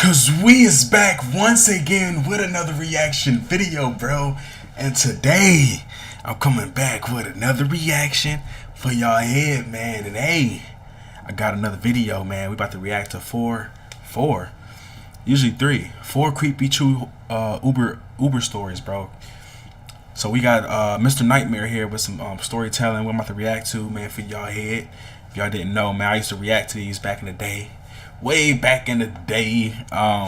Cause we is back once again with another reaction video, bro. And today I'm coming back with another reaction for y'all head, man. And hey, I got another video, man. We about to react to four, usually four creepy true Uber stories, bro. So we got Mr. Nightmare here with some storytelling we're about to react to, man, for y'all head. If y'all didn't know, man, I used to react to these back in the day. Way back in the day, you know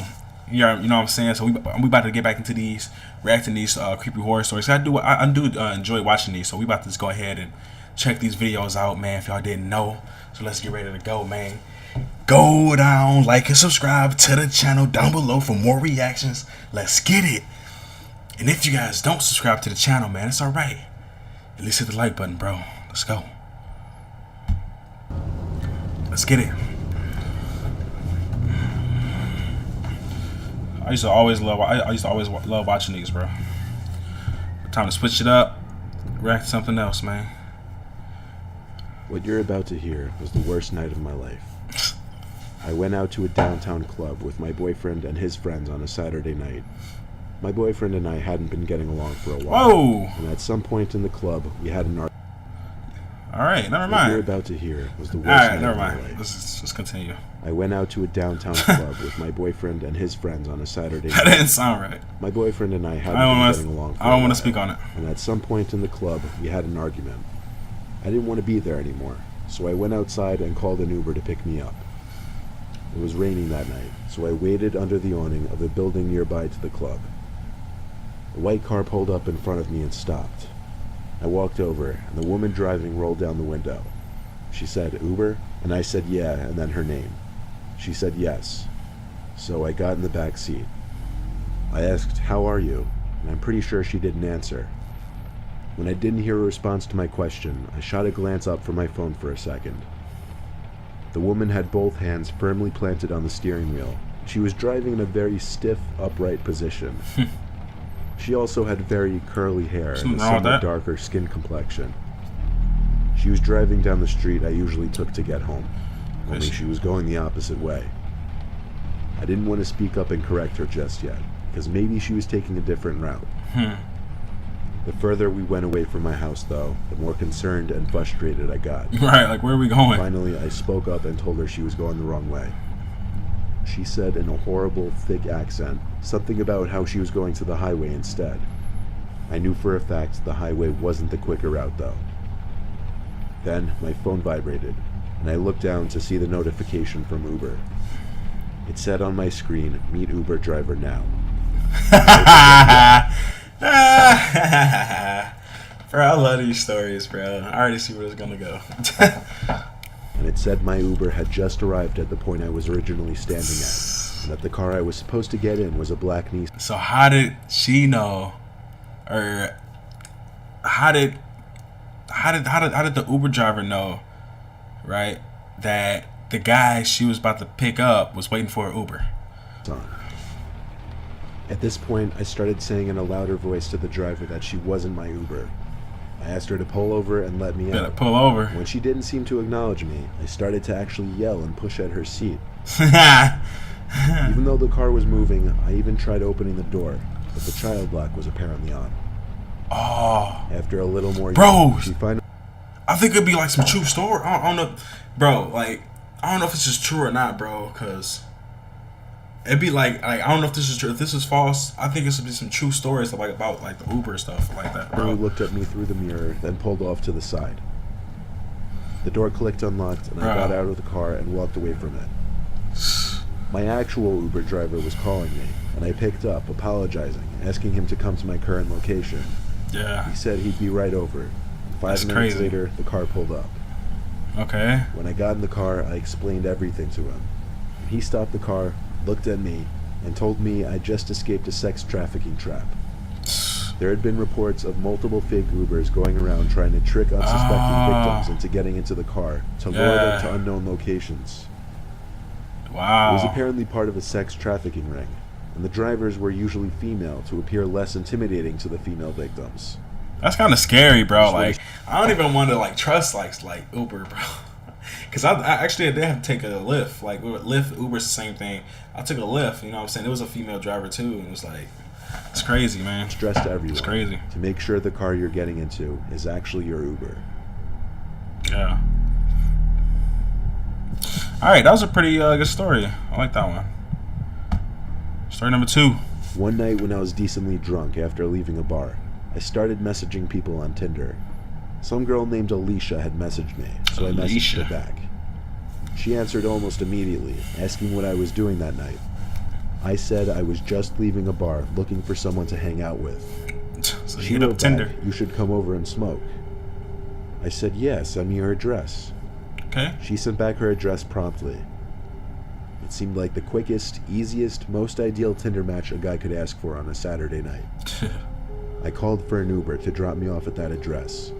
what I'm saying. So we about to get back into these, reacting these creepy horror stories. I do enjoy watching these. So we about to just go ahead and check these videos out, man. If y'all didn't know, so let's get ready to go, man. Go down, like and subscribe to the channel down below for more reactions. Let's get it. And if you guys don't subscribe to the channel, man, it's all right. At least hit the like button, bro. Let's go. Let's get it. I used to always love watching these, bro. Time to switch it up, react to something else, man. What you're about to hear was the worst night of my life. I went out to a downtown club with my boyfriend and his friends on a Saturday night. My boyfriend and I hadn't been getting along for a while. Whoa! And at some point in the club, we had an argument. Alright, never mind. What you're about to hear was the worst night of my life. Let's continue. I went out to a downtown club with my boyfriend and his friends on a Saturday night. That didn't sound right. My boyfriend and I hadn't been getting along for a while. I don't want to speak on it. And at some point in the club, we had an argument. I didn't want to be there anymore, so I went outside and called an Uber to pick me up. It was raining that night, so I waited under the awning of a building nearby to the club. A white car pulled up in front of me and stopped. I walked over, and the woman driving rolled down the window. She said, "Uber?" And I said, "Yeah," and then her name. She said, "Yes." So I got in the back seat. I asked, "How are you?" And I'm pretty sure she didn't answer. When I didn't hear a response to my question, I shot a glance up from my phone for a second. The woman had both hands firmly planted on the steering wheel. She was driving in a very stiff, upright position. She also had very curly hair and a somewhat darker skin complexion. She was driving down the street I usually took to get home, only she was going the opposite way. I didn't want to speak up and correct her just yet, because maybe she was taking a different route. The further we went away from my house, though, the more concerned and frustrated I got. Right, like, where are we going? Finally, I spoke up and told her she was going the wrong way. She said in a horrible, thick accent, something about how she was going to the highway instead. I knew for a fact the highway wasn't the quicker route, though. Then, my phone vibrated, and I looked down to see the notification from Uber. It said on my screen, "Meet Uber driver now." Bro, I love these stories, bro. I already see where it's gonna go. And it said my Uber had just arrived at the point I was originally standing at, and that the car I was supposed to get in was a black Nissan. So how did she know, or how did the Uber driver know, right, that the guy she was about to pick up was waiting for an Uber? At this point, I started saying in a louder voice to the driver that she wasn't my Uber. I asked her to pull over and let me out. Pull over. When she didn't seem to acknowledge me, I started to actually yell and push at her seat. Even though the car was moving, I even tried opening the door, but the child lock was apparently on. Oh. After a little more yelling, she finally... I think it'd be like some true story. I don't know, bro. Like, I don't know if this is true or not, bro, because it'd be like I don't know if this is true. If this is false, I think it's be some true stories about like the Uber stuff like that, bro. She looked at me through the mirror, then pulled off to the side. The door clicked unlocked, and I got out of the car and walked away from it. My actual Uber driver was calling me, and I picked up, apologizing, asking him to come to my current location. Yeah. He said he'd be right over. 5 minutes later, the car pulled up. Okay. When I got in the car, I explained everything to him. He stopped the car, looked at me, and told me I just escaped a sex trafficking trap. There had been reports of multiple fake Ubers going around trying to trick unsuspecting victims into getting into the car to lure them to unknown locations. Wow. It was apparently part of a sex trafficking ring, and the drivers were usually female to appear less intimidating to the female victims. That's kind of scary, bro. Like, I don't even want to like trust like Uber, bro. Because I actually did have to take a Lyft. Like, Lyft, Uber's the same thing. I took a Lyft, you know what I'm saying? It was a female driver, too. And it was like, it's crazy, man. Stress to everyone. It's crazy. To make sure the car you're getting into is actually your Uber. Yeah. Alright, that was a pretty good story. I like that one. Story number 2. One night when I was decently drunk after leaving a bar, I started messaging people on Tinder. Some girl named Alicia had messaged me, so I messaged her back. She answered almost immediately, asking what I was doing that night. I said I was just leaving a bar looking for someone to hang out with. So She hit up wrote Tinder. back, "You should come over and smoke." I said, "Yeah, send me your address." Okay. She sent back her address promptly. It seemed like the quickest, easiest, most ideal Tinder match a guy could ask for on a Saturday night. I called for an Uber to drop me off at that address.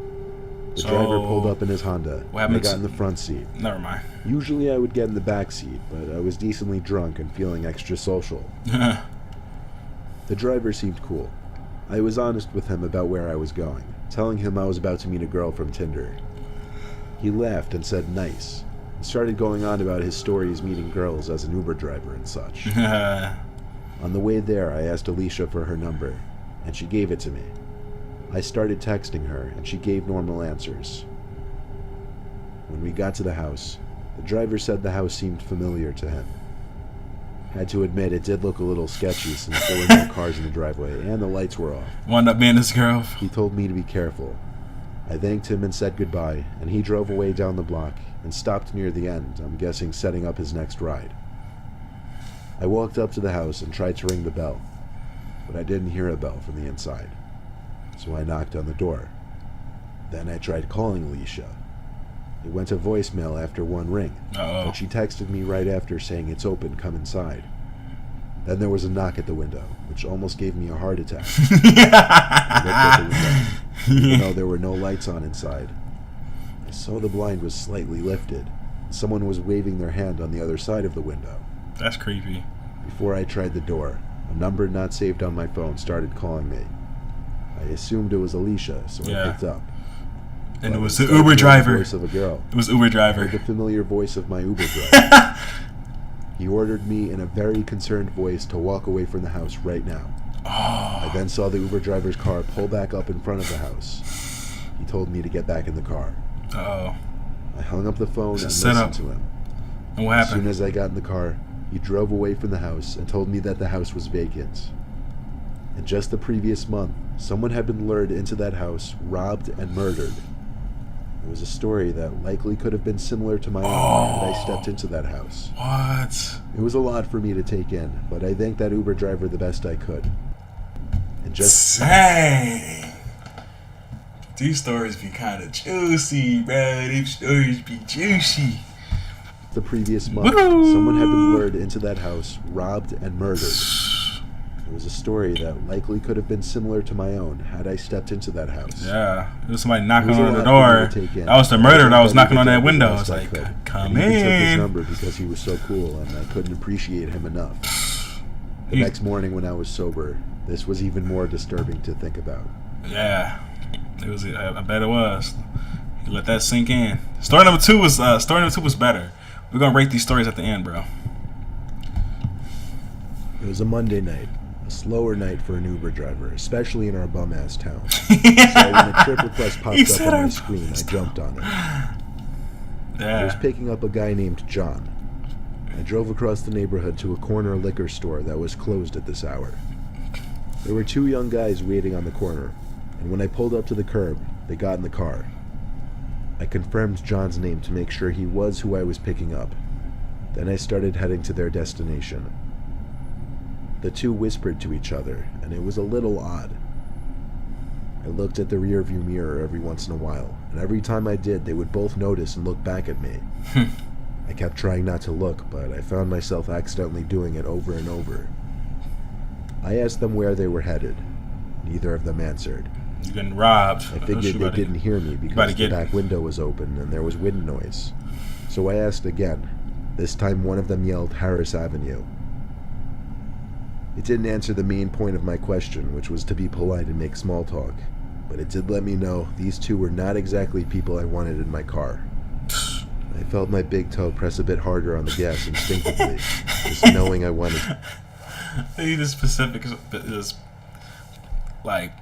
The driver pulled up in his Honda. What I happened got in the front seat. Never mind. Usually I would get in the back seat, but I was decently drunk and feeling extra social. The driver seemed cool. I was honest with him about where I was going, telling him I was about to meet a girl from Tinder. He laughed and said nice, and started going on about his stories meeting girls as an Uber driver and such. On the way there, I asked Alicia for her number, and she gave it to me. I started texting her, and she gave normal answers. When we got to the house, the driver said the house seemed familiar to him. Had to admit, it did look a little sketchy since there were no cars in the driveway, and the lights were off. Wound up being this girl. He told me to be careful. I thanked him and said goodbye, and he drove away down the block and stopped near the end, I'm guessing setting up his next ride. I walked up to the house and tried to ring the bell, but I didn't hear a bell from the inside. So I knocked on the door. Then I tried calling Alicia. It went to voicemail after one ring, but she texted me right after saying it's open, come inside. Then there was a knock at the window, which almost gave me a heart attack. I looked at the window, even though there were no lights on inside. I saw the blind was slightly lifted. Someone was waving their hand on the other side of the window. That's creepy. Before I tried the door, a number not saved on my phone started calling me. I assumed it was Alicia, so I picked up. And but it was the Uber driver. The voice of a girl. It was Uber I driver. heard the familiar voice of my Uber driver. He ordered me in a very concerned voice to walk away from the house right now. I then saw the Uber driver's car pull back up in front of the house. He told me to get back in the car. I hung up the phone and listened to him. And what happened? As soon as I got in the car, he drove away from the house and told me that the house was vacant. In just the previous month, someone had been lured into that house, robbed, and murdered. It was a story that likely could have been similar to my own had I stepped into that house. What? It was a lot for me to take in, but I thanked that Uber driver the best I could. And just... Dang. These stories be kind of juicy, bro. These stories be juicy. The previous month, someone had been lured into that house, robbed, and murdered. It was a story that likely could have been similar to my own had I stepped into that house. Yeah, there was somebody knocking on the door. That was the murderer that was knocking on that window. I was like, come in. He took his number because he was so cool and I couldn't appreciate him enough. The next morning when I was sober, this was even more disturbing to think about. Yeah, it was. I bet it was. You let that sink in. Story number two was better. We're gonna rate these stories at the end, bro. It was a Monday night. A slower night for an Uber driver, especially in our bum-ass town. So when a trip request popped up on my screen, I jumped on it. Yeah. I was picking up a guy named John. I drove across the neighborhood to a corner liquor store that was closed at this hour. There were two young guys waiting on the corner, and when I pulled up to the curb, they got in the car. I confirmed John's name to make sure he was who I was picking up. Then I started heading to their destination. The two whispered to each other, and it was a little odd. I looked at the rearview mirror every once in a while, and every time I did, they would both notice and look back at me. I kept trying not to look, but I found myself accidentally doing it over and over. I asked them where they were headed. Neither of them answered. You're getting robbed. I figured they didn't hear me because the back window was open and there was wind noise. So I asked again. This time one of them yelled Harris Avenue. It didn't answer the main point of my question, which was to be polite and make small talk, but it did let me know these two were not exactly people I wanted in my car. I felt my big toe press a bit harder on the gas instinctively, just knowing I wanted. He just specific is like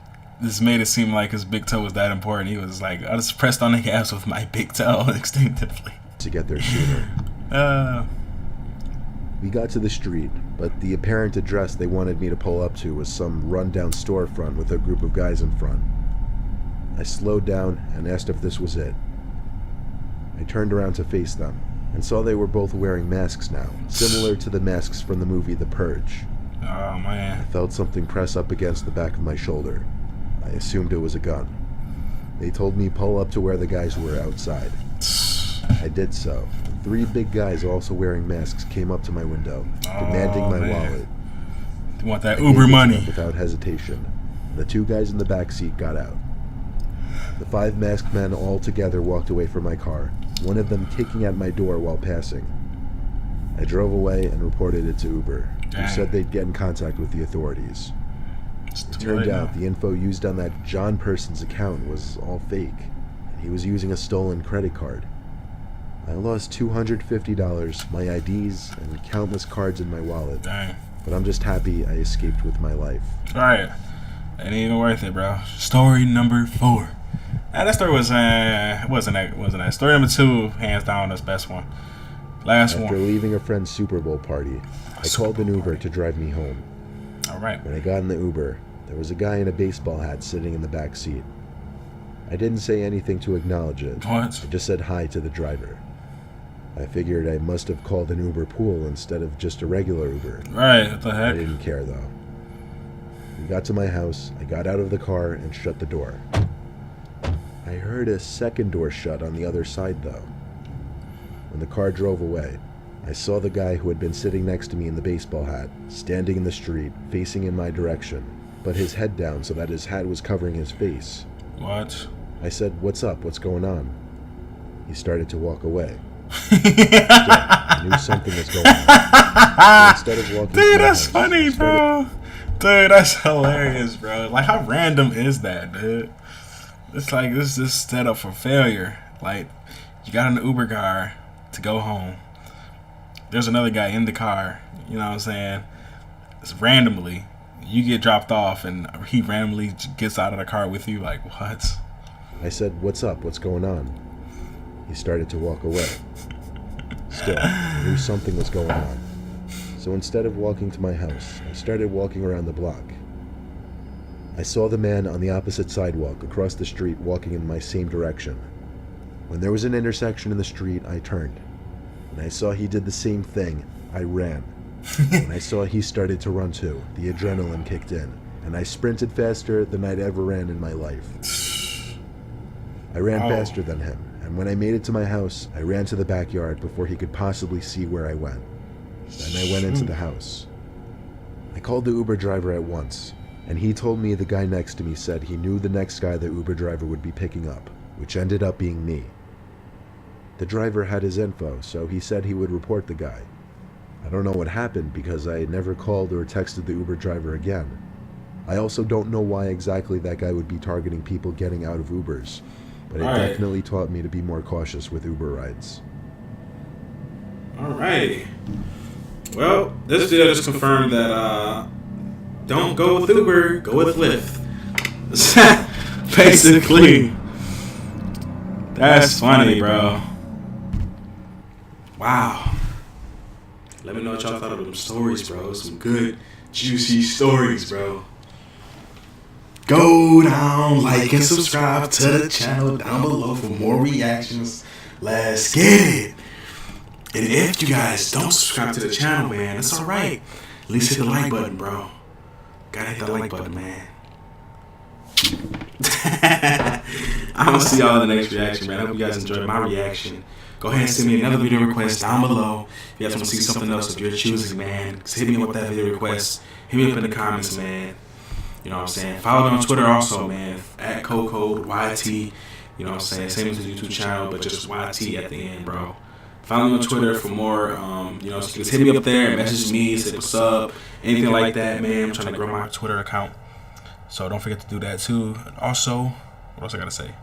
this made it seem like his big toe was that important. He was like, I just pressed on the gas with my big toe instinctively To get there sooner. We got to the street, but the apparent address they wanted me to pull up to was some rundown storefront with a group of guys in front. I slowed down and asked if this was it. I turned around to face them and saw they were both wearing masks now, similar to the masks from the movie The Purge. Oh, I man. felt something press up against the back of my shoulder. I assumed it was a gun. They told me pull up to where the guys were outside. I did so. 3 big guys also wearing masks came up to my window, demanding my wallet. You want that I Uber gave it to money? them without hesitation. The 2 guys in the back seat got out. The 5 masked men all together walked away from my car, one of them kicking at my door while passing. I drove away and reported it to Uber, who said they'd get in contact with the authorities. It turned out the info used on that John person's account was all fake, and he was using a stolen credit card. I lost $250, my IDs, and countless cards in my wallet. Dang. But I'm just happy I escaped with my life. Right. Ain't even worth it, bro. Story number 4. That story was wasn't that. Story number 2, hands down, that's best one. Last After one. leaving a friend's Super Bowl party, I called an Uber to drive me home. All right. When I got in the Uber, there was a guy in a baseball hat sitting in the back seat. I didn't say anything to acknowledge it. What? I just said hi to the driver. I figured I must have called an Uber pool instead of just a regular Uber. Right. What the I heck? didn't care though. We got to my house, I got out of the car and shut the door. I heard a second door shut on the other side though. When the car drove away, I saw the guy who had been sitting next to me in the baseball hat, standing in the street, facing in my direction, but his head down so that his hat was covering his face. What? I said, "What's up? What's going on?" He started to walk away. I knew something was going on. So instead of walking to Dude, my that's house, funny, bro. Dude, that's hilarious, bro. Like, how random is that, dude? It's like this is set up for failure. Like, you got an Uber car to go home. There's another guy in the car. You know what I'm saying? It's randomly. You get dropped off, and he randomly gets out of the car with you. Like, what? I said, "What's up? What's going on?" He started to walk away. Still, I knew something was going on. So instead of walking to my house, I started walking around the block. I saw the man on the opposite sidewalk across the street walking in my same direction. When there was an intersection in the street, I turned. When I saw he did the same thing, I ran. When I saw he started to run too, the adrenaline kicked in, and I sprinted faster than I'd ever ran in my life. I ran faster than him, and when I made it to my house, I ran to the backyard before he could possibly see where I went. Then I went into the house. I called the Uber driver at once, and he told me the guy next to me said he knew the next guy the Uber driver would be picking up, which ended up being me. The driver had his info, so he said he would report the guy. I don't know what happened because I never called or texted the Uber driver again. I also don't know why exactly that guy would be targeting people getting out of Ubers, but it definitely taught me to be more cautious with Uber rides. Alrighty. Well, this video just confirmed that don't go with Uber, go with Lyft. Basically. That's funny, bro. Wow. Let me know what y'all thought of them stories, bro. Some good, juicy stories, bro. Go down, like and subscribe to the channel down below for more reactions. Let's get it. And if you guys don't subscribe to the channel, man, it's alright. At least hit the like button, bro. Gotta hit that like button, man. I'm gonna see y'all in the next reaction, man. I hope you guys enjoyed my reaction. Go ahead and send me another video request down below. If you guys want to see something else of your choosing, man, just hit me up with that video request. Hit me up in the comments, man. You know what I'm saying? Follow me on Twitter also, man. At CoCode, YT. You know what I'm saying? Same as the YouTube channel, but just YT at the end, bro. Follow me on Twitter for more, you know, so just hit me up there, message me, say what's up, anything like that, man. I'm trying to grow my Twitter account. So don't forget to do that too. And also, what else I gotta say?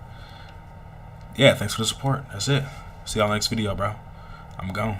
Yeah, thanks for the support. That's it. See y'all next video, bro. I'm gone.